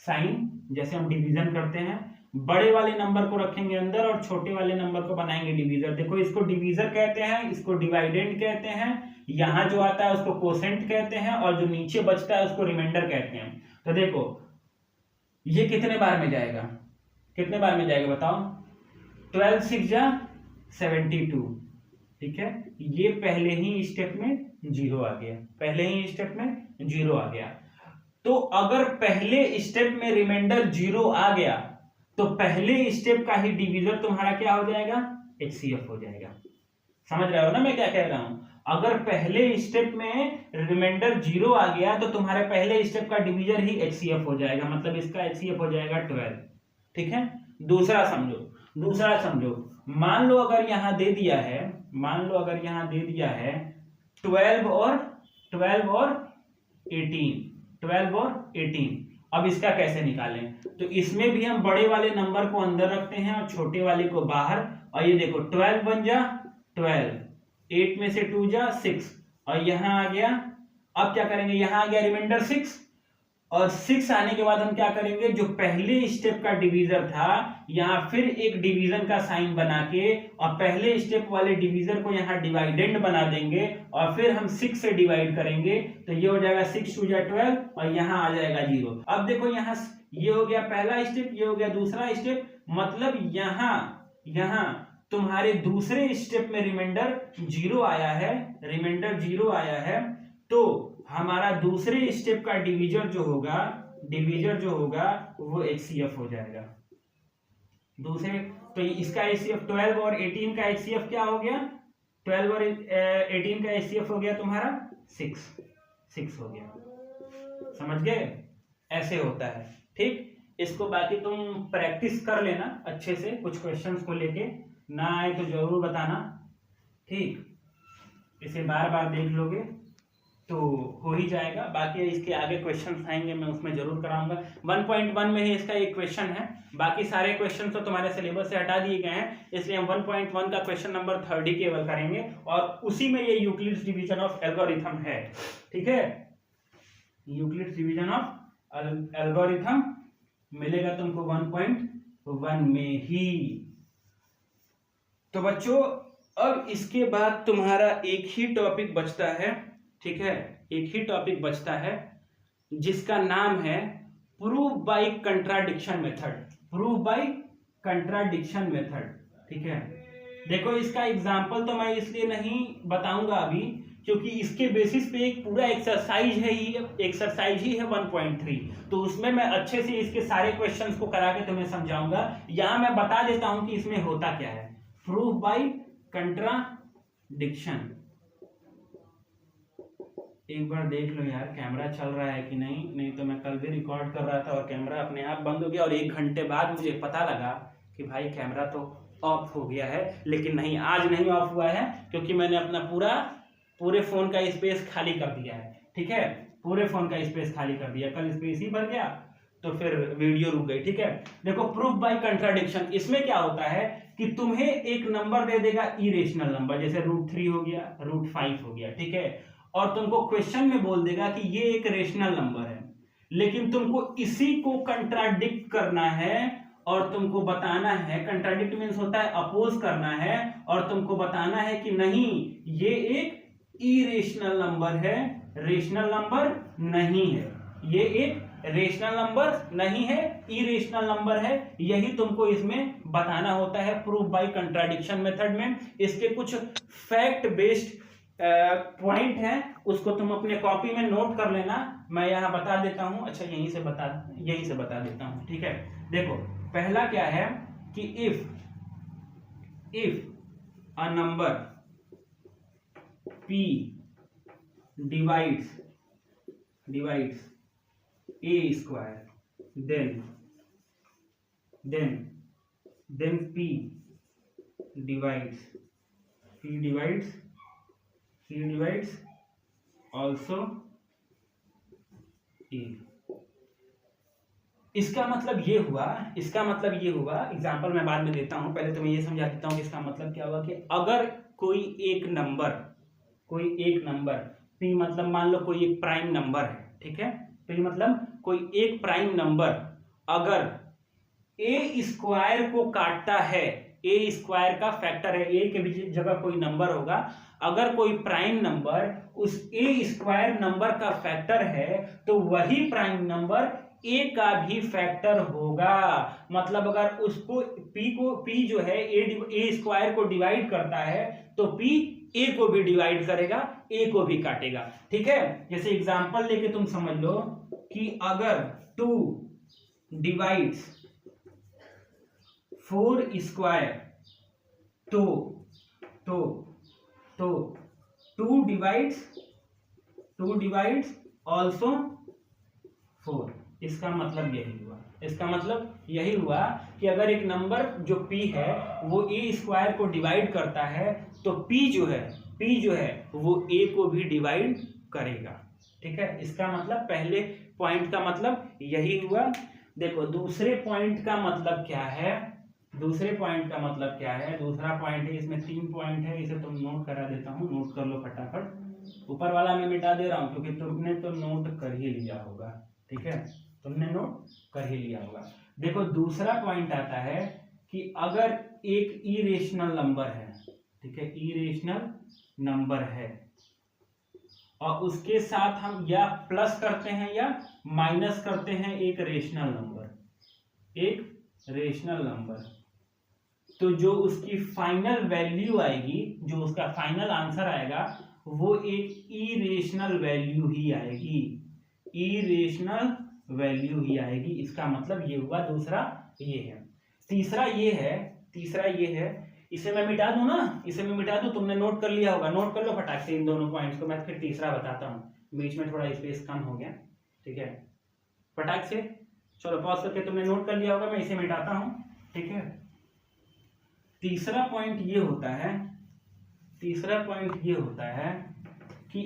साइन, जैसे हम डिवीजन करते हैं, बड़े वाले नंबर को रखेंगे अंदर और छोटे वाले नंबर को बनाएंगे डिवीजर। देखो इसको डिवीजर कहते हैं, इसको डिवाइडेंड कहते हैं, यहां जो आता है उसको कोसेंट कहते हैं, और जो नीचे बचता है उसको रिमाइंडर कहते हैं। तो देखो ये कितने बार में जाएगा, कितने बार में जाएगा बताओ, 12 6 जा 72। ठीक है, ये पहले ही स्टेप में 0 आ गया, पहले ही स्टेप में 0 आ गया। तो अगर पहले स्टेप में रिमाइंडर 0 आ गया तो पहले स्टेप का ही डिवीजर तुम्हारा क्या हो जाएगा, HCF हो जाएगा। समझ रहे हो ना मैं क्या कह रहा हूं, अगर पहले स्टेप में रिमाइंडर 0 आ गया तो तुम्हारे पहले स्टेप का डिवीजर ही HCF हो जाएगा, मतलब इसका HCF हो जाएगा 12। ठीक है, दूसरा समझो, दूसरा समझो, मान लो अगर यहां दे दिया है, मान लो अगर यहां दे दिया है 12 और 18, 12 और 18। अब इसका कैसे निकालें, तो इसमें भी हम बड़े वाले नंबर को अंदर रखते हैं और छोटे वाले को बाहर। और ये देखो 12 बन जा 12, 8 में से 2 जा 6, और यहां आ गया, अब क्या करेंगे, यहां आ गया रिमाइंडर 6, और 6 आने के बाद हम क्या करेंगे, जो पहले स्टेप का डिवीजर था यहां फिर एक डिवीजन का साइन बना के, और पहले स्टेप वाले डिवीजर को यहां डिवाइडेंड बना देंगे, और फिर हम 6 से डिवाइड करेंगे, तो ये हो जाएगा 6 2 जा 12, और यहां आ जाएगा 0। अब देखो यहां ये हो गया पहला स्टेप, ये हो गया दूसरा स्टेप, मतलब यहां तुम्हारे दूसरे स्टेप में रिमाइंडर 0 आया है, रिमाइंडर 0 आया है, तो हमारा दूसरे स्टेप का डिवीजर जो होगा वो HCF हो जाएगा दूसरे। तो इसका HCF 12 और 18 का HCF क्या हो गया, 12 और 18 का HCF हो गया तुम्हारा 6 हो गया। समझ गए, ऐसे होता है। ठीक, इसको बाकी तुम प्रैक्टिस कर लेना अच्छे से, कुछ क्वेश्चंस को लेके, ना आए तो जरूर बताना। ठीक, इसे बार बार देख लोगे तो हो ही जाएगा। बाकी इसके आगे क्वेश्चन आएंगे, मैं उसमें जरूर कराऊंगा। 1.1 में ही इसका एक क्वेश्चन है, बाकी सारे क्वेश्चन तो तुम्हारे सिलेबस से हटा दिए गए हैं, इसलिए हम 1.1 का क्वेश्चन नंबर 30 केवल करेंगे, और उसी में ये यूक्लिड्स डिवीजन ऑफ एल्गोरिथम है। ठीक है, यूक्लिड्स डिवीजन ऑफ एल्गोरिथम मिलेगा तुमको 1.1 में ही। तो बच्चों अब इसके बाद तुम्हारा एक ही टॉपिक बचता है। ठीक है, एक ही टॉपिक बचता है जिसका नाम है proof by contradiction method, proof by contradiction method. ठीक है, देखो इसका एग्जांपल तो मैं इसलिए नहीं बताऊंगा अभी, क्योंकि इसके बेसिस पे एक पूरा एक्सरसाइज ही है 1.3, तो उसमें मैं अच्छे से इसके सारे क्वेश्चंस को करा के तुम्हें समझाऊंगा। यहां मैं बता देता हूं कि इसमें होता क्या है, प्रूफ बाय कंट्राडिक्शन। एक बार देख लो यार कैमरा चल रहा है कि नहीं तो मैं कल भी रिकॉर्ड कर रहा था और कैमरा अपने आप बंद हो गया, और 1 घंटे बाद मुझे पता लगा कि भाई कैमरा तो ऑफ हो गया है। लेकिन नहीं, आज नहीं ऑफ हुआ है, क्योंकि मैंने अपना पूरे फोन का स्पेस खाली कर दिया है। ठीक है, पूरे फोन का स्पेस खाली कर दिया, कल स्पेस ही भर गया तो फिर वीडियो रुक गई। ठीक है, देखो प्रूफ बाय कंट्राडिक्शन, इसमें क्या होता है कि तुम्हें एक नंबर दे देगा इरेशनल नंबर, जैसे √3 हो गया, √5 हो गया। ठीक है, और तुमको क्वेश्चन में बोल देगा कि ये एक रेशनल नंबर है, लेकिन तुमको इसी को कंट्राडिक्ट करना है और तुमको बताना है, कंट्राडिक्ट मींस होता है अपोज करना है, और तुमको बताना है कि नहीं ये एक इरेशनल नंबर है, रेशनल नंबर नहीं है, ये एक रेशनल नंबर नहीं है, इरेशनल नंबर है। यही तुमको इसमें बताना होता है प्रूफ बाय कंट्राडिक्शन मेथड में। इसके कुछ फैक्ट बेस्ड पॉइंट है उसको तुम अपने कॉपी में नोट कर लेना, मैं यहाँ बता देता हूँ। अच्छा यहीं से बता देता हूँ, ठीक है। देखो पहला क्या है कि if a number p divides a square, then p divides also a। इसका मतलब ये हुआ एग्जाम्पल मैं बाद में देता हूं, पहले तो मैं ये समझा देता हूं कि इसका मतलब क्या हुआ कि अगर कोई एक नंबर p मतलब मान लो कोई एक प्राइम नंबर है, ठीक है। p मतलब कोई एक प्राइम नंबर अगर a स्क्वायर को काटता है, a स्क्वायर का फैक्टर है, a के जगह कोई नंबर होगा, अगर कोई प्राइम नंबर उस a स्क्वायर नंबर का फैक्टर है तो वही प्राइम नंबर a का भी फैक्टर होगा। मतलब अगर उसको p जो है a स्क्वायर को डिवाइड करता है तो p a को भी डिवाइड करेगा, a को भी काटेगा, ठीक है। जैसे एग्जांपल लेके तुम समझ लो कि अगर 2 डिवाइड्स 4 स्क्वायर तो 2 डिवाइड्स ऑल्सो 4। इसका मतलब यही हुआ कि अगर एक नंबर जो p है वो a स्क्वायर को डिवाइड करता है तो p जो है वो a को भी डिवाइड करेगा, ठीक है। इसका मतलब पहले पॉइंट का मतलब यही हुआ। देखो दूसरे पॉइंट का मतलब क्या है, दूसरा पॉइंट है, इसमें 3 पॉइंट है, इसे तुम नोट करा देता हूँ, नोट कर लो फटाफट। ऊपर वाला मैं मिटा दे रहा हूँ क्योंकि तुमने तो नोट कर ही लिया होगा, ठीक है, तुमने नोट कर ही लिया होगा। देखो दूसरा पॉइंट आता है कि अगर एक इरेशनल नंबर है, ठीक है, इरेशनल नंबर है और उसके साथ हम या प्लस करते हैं या माइनस करते हैं एक रेशनल नंबर, तो जो उसकी फाइनल वैल्यू आएगी, जो उसका फाइनल आंसर आएगा वो एक इरेशनल वैल्यू ही आएगी, इसका मतलब ये हुआ। दूसरा ये है। तीसरा ये है, इसे मैं मिटा दूं, तुमने नोट कर लिया होगा, नोट कर लो फटाक से इन दोनों पॉइंट्स को। मैं फिर तीसरा बताता हूं, बीच में थोड़ा स्पेस कम हो गया, ठीक है। फटाक से चलो पॉज करके तुमने नोट कर लिया होगा, मैं इसे मिटाता हूं, ठीक है। तीसरा पॉइंट ये होता है कि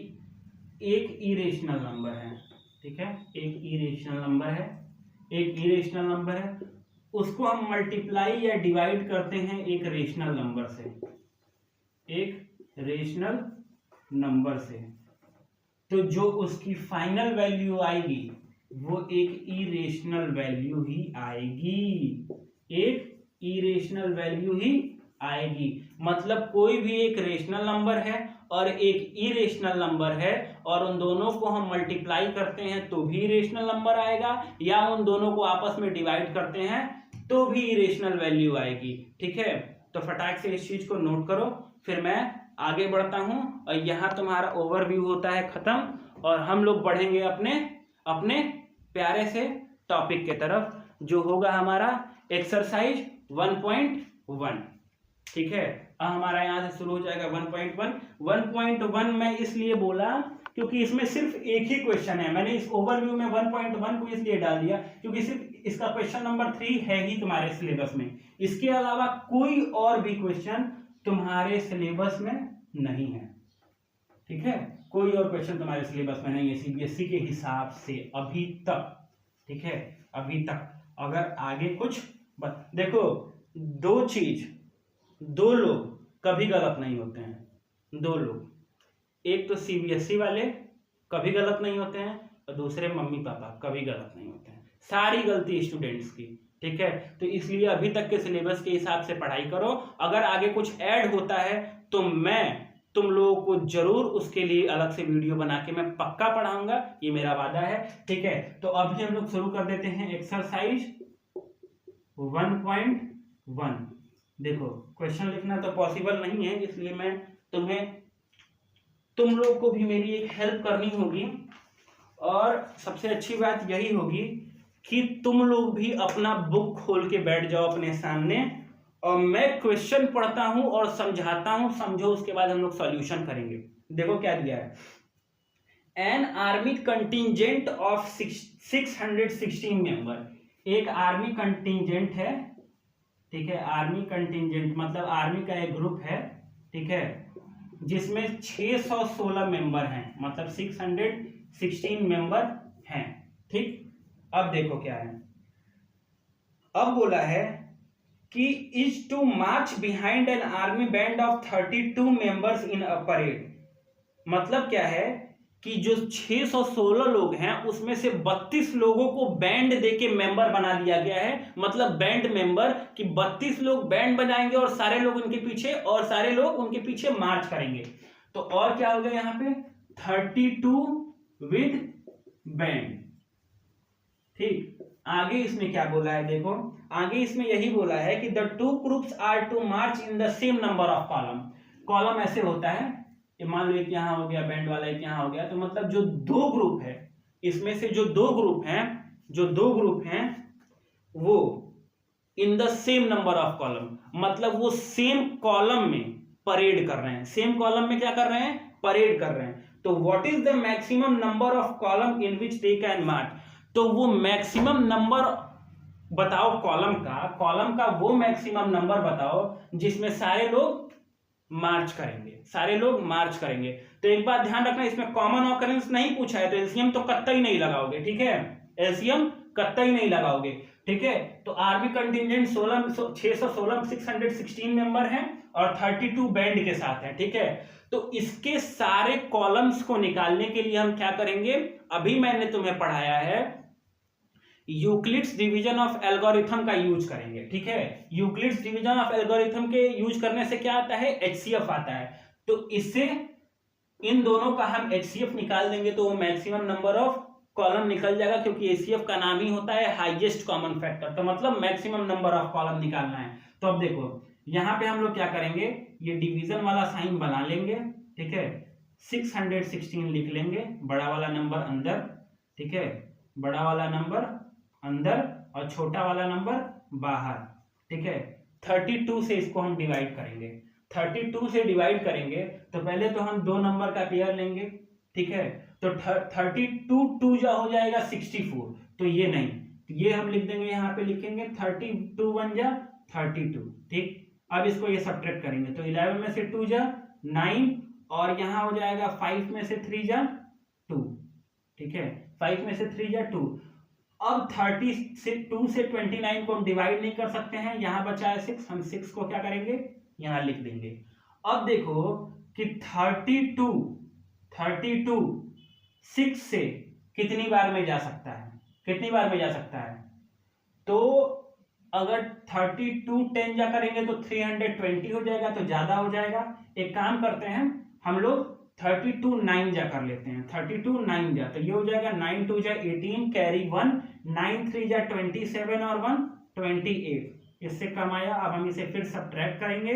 एक इरेशनल नंबर है, ठीक है, एक इरेशनल नंबर है, उसको हम मल्टीप्लाई या डिवाइड करते हैं एक रेशनल नंबर से, तो जो उसकी फाइनल वैल्यू आएगी वो एक इरेशनल वैल्यू ही आएगी, मतलब कोई भी एक रेशनल नंबर है और एक इरेशनल नंबर है और उन दोनों को हम मल्टीप्लाई करते हैं तो भी इरेशनल नंबर आएगा, या उन दोनों को आपस में डिवाइड करते हैं तो भी इरेशनल वैल्यू आएगी, ठीक है। तो फटाक से इस चीज को नोट करो, फिर मैं आगे बढ़ता हूं और यहां तुम्हारा ओवरव्यू होता है खत्म और हम लोग बढ़ेंगे अपने प्यारे से टॉपिक के तरफ, जो होगा हमारा एक्सरसाइज 1.1, ठीक है। अब हमारा यहां से शुरू हो जाएगा 1.1 मैं इसलिए बोला क्योंकि इसमें सिर्फ एक ही क्वेश्चन है। मैंने इस ओवरव्यू में 1.1 को इसलिए डाल दिया क्योंकि सिर्फ इसका क्वेश्चन नंबर 3 है ही तुम्हारे सिलेबस में, इसके अलावा कोई और भी क्वेश्चन तुम्हारे सिलेबस में नहीं है, ठीक है, कोई और क्वेश्चन तुम्हारे सिलेबस में नहीं है सीबीएसई के हिसाब से अभी तक, ठीक है, अभी तक। अगर आगे कुछ देखो, दो लोग कभी गलत नहीं होते हैं, दो लोग, एक तो सीबीएसई वाले कभी गलत नहीं होते हैं और दूसरे मम्मी पापा कभी गलत नहीं होते हैं, सारी गलती स्टूडेंट्स की, ठीक है। तो इसलिए अभी तक के सिलेबस के हिसाब से पढ़ाई करो, अगर आगे कुछ ऐड होता है तो मैं तुम लोगों को जरूर उसके लिए अलग से वीडियो बना के मैं पक्का पढ़ाऊंगा, ये मेरा वादा है, ठीक है। तो अभी हम लोग शुरू कर देते हैं एक्सरसाइज 1.1। देखो क्वेश्चन लिखना तो पॉसिबल नहीं है, इसलिए मैं तुम्हें तुम लोग को भी मेरी एक हेल्प करनी होगी, और सबसे अच्छी बात यही होगी कि तुम लोग भी अपना बुक खोल के बैठ जाओ अपने सामने, और मैं क्वेश्चन पढ़ता हूं और समझाता हूं, समझो, उसके बाद हम लोग सॉल्यूशन करेंगे। देखो क्या दिया है, an army contingent of 616 member. एक आर्मी कंटिजेंट है, ठीक है, आर्मी कंटिजेंट मतलब आर्मी का एक ग्रुप है, ठीक है, जिसमें 616 मेंबर हैं, मतलब 616 मेंबर हैं, ठीक। अब देखो क्या है, अब बोला है कि is to march behind an army band of 32 members in a parade. मतलब क्या है कि जो 616 लोग हैं उसमें से 32 लोगों को बैंड देके मेंबर बना दिया गया है, मतलब बैंड मेंबर कि 32 लोग बैंड बजाएंगे और सारे लोग उनके पीछे, और सारे लोग उनके पीछे मार्च करेंगे। तो और क्या हो गया यहाँ पे, 32 विद बैंड, ठीक। आगे इसमें क्या बोला है, देखो आगे इसमें यही बोला है कि the two groups are to march in the same number of column. Column ऐसे होता है, मान लो एक यहां हो गया बैंड वाला, एक यहां हो गया, तो मतलब जो दो ग्रुप है, इसमें से जो दो ग्रुप हैं वो इन the same number of column, मतलब वो सेम कॉलम में परेड कर रहे हैं। सेम कॉलम में क्या कर रहे हैं, परेड कर रहे हैं। तो what is the maximum number of column in which they can march. तो वो मैक्सिमम नंबर बताओ कॉलम का वो मैक्सिमम नंबर बताओ जिसमें सारे लोग मार्च करेंगे। तो एक बात ध्यान रखना, इसमें कॉमन ऑकरेंस नहीं पूछा है, तो एलसीएम तो कतई नहीं लगाओगे, ठीक है, एलसीएम कतई नहीं लगाओगे, ठीक है। तो आर्मी कंटिजेंट 616 मेंबर हैं और 32 बैंड के साथ हैं, ठीक है। तो इसके सारे कॉलम्स को निकालने के लिए हम क्या करेंगे, अभी मैंने तुम्हें पढ़ाया है यूक्लिड्स डिवीजन ऑफ एल्गोरिथम का यूज करेंगे, ठीक है। यूक्लिड्स डिवीजन ऑफ एल्गोरिथम के यूज करने से क्या आता है, एचसीएफ आता है। तो इससे इन दोनों का हम एचसीएफ निकाल देंगे तो वो मैक्सिमम नंबर ऑफ कॉलम निकल जाएगा, क्योंकि एचसीएफ का नाम ही होता है हाईएस्ट कॉमन फैक्टर, तो मतलब मैक्सिमम नंबर ऑफ कॉलम निकालना है। तो अब देखो यहां पे हम लोग क्या करेंगे, ये डिवीजन वाला साइन बना लेंगे, ठीक है, 616 लिख लेंगे, बड़ा वाला नंबर अंदर, ठीक है, बड़ा वाला नंबर अंदर और छोटा वाला नंबर बाहर, ठीक है। 32 से इसको हम डिवाइड करेंगे, 32 से डिवाइड करेंगे तो पहले तो हम दो नंबर का पेयर लेंगे, ठीक है। तो 32 2 जा हो जाएगा 64, तो ये नहीं, ये हम लिख देंगे, यहाँ पे लिखेंगे 32 1 जा 32, ठीक। अब इसको ये सब्ट्रैक्ट करेंगे तो 11 में से 2 जा 9, और यहाँ हो जाएगा 5 में से 3 जा 2, ठीक है, 5 में से 3 जा 2। अब 32 से 29 को हम डिवाइड नहीं कर सकते हैं, यहां बचा है 6, हम 6 को क्या करेंगे, यहां लिख देंगे। अब देखो कि 32 6 से कितनी बार में जा सकता है, तो अगर 32 10 जा करेंगे तो 320 हो जाएगा, तो ज्यादा हो जाएगा। एक काम करते हैं हम लोग 32 9 जा कर लेते हैं, 32 9 जा, तो ये हो जाएगा 9 2 जा 18 कैरी 1, 9 3 जा 27 और 1 28, इससे कम आया। अब हम इसे फिर सब्ट्रैक्ट करेंगे,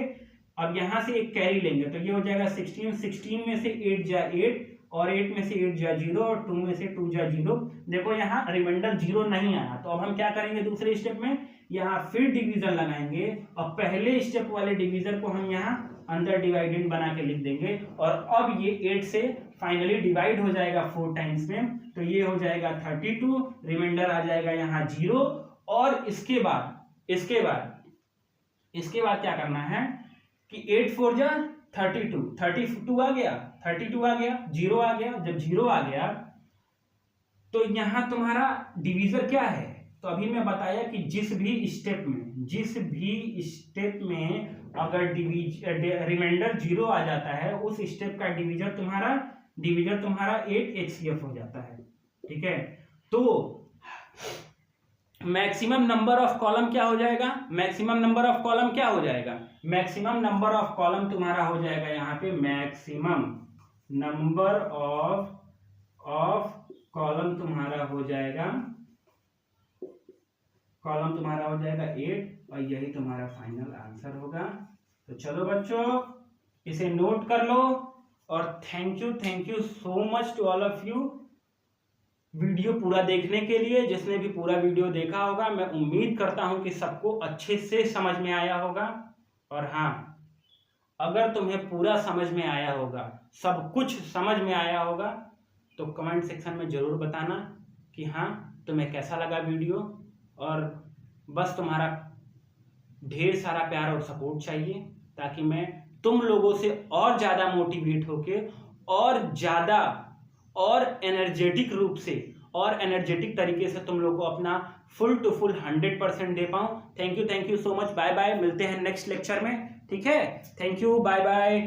अब यहां से एक कैरी लेंगे तो ये हो जाएगा 16 में से 8 जा 8, और 8 में से 8 जा 0, और 2 में से 2 जा 0। देखो यहाँ रिमाइंडर 0 नहीं आया, तो अब हम क्या करेंगे, दूसरे स्टेप में यहाँ फिर डिवीजन लगाएंगे, और पहले स्टेप वाले डिवीजन को हम यहाँ अंदर डिवाइडेंड बना के लिख देंगे, और अब ये 8 से फाइनली डिवाइड हो जाएगा 4 टाइम्स में, तो ये हो जाएगा 32, रिमाइंडर आ जाएगा यहाँ 0। और इसके बाद क्या करना है कि 8 4 जा 32 आ गया, 0 आ गया। जब 0 आ गया तो यहां तुम्हारा डिवीजर क्या है, तो अभी मैं बताया कि जिस भी स्टेप में अगर रिमाइंडर 0 आ जाता है, उस स्टेप का डिवीजर तुम्हारा 8 एचसीएफ हो जाता है, ठीक है। तो मैक्सिमम नंबर ऑफ कॉलम क्या हो जाएगा, मैक्सिमम नंबर ऑफ कॉलम तुम्हारा हो जाएगा यहाँ पे, मैक्सिमम नंबर ऑफ कॉलम तुम्हारा हो जाएगा 8, और यही तुम्हारा फाइनल आंसर होगा। तो चलो बच्चों इसे नोट कर लो और thank you so much to all of you video पूरा देखने के लिए। जिसने भी पूरा वीडियो देखा होगा, मैं उम्मीद करता हूं कि सबको अच्छे से समझ में आया होगा। और हाँ, अगर तुम्हें पूरा समझ में आया होगा, सब कुछ समझ में आया होगा, तो कमेंट सेक्शन में ज़रूर बताना कि हाँ तुम्हें कैसा लगा वीडियो। और बस तुम्हारा ढेर सारा प्यार और सपोर्ट चाहिए, ताकि मैं तुम लोगों से और ज़्यादा मोटिवेट होके और ज़्यादा और एनर्जेटिक रूप से और एनर्जेटिक तरीके से तुम लोग को अपना फुल टू फुल 100% दे पाऊँ। Thank you so much. Bye bye, मिलते हैं नेक्स्ट लेक्चर में। ठीक है, थैंक यू, बाय बाय।